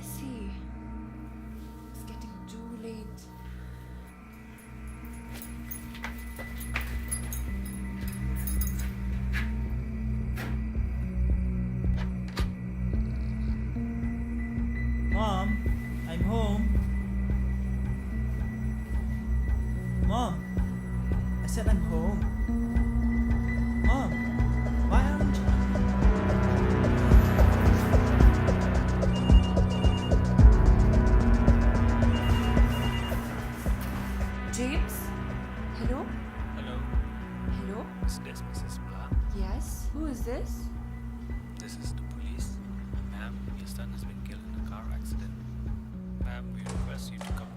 is he? It's getting too late. Mom, I'm home. Mom, I said I'm home. Mom, why aren't you? James? Hello? Hello, Hello? is this Mrs. Blah? Yes? Who is this? This is the police. Ma'am, your son has been killed in a car accident. Ma'am, we request you to come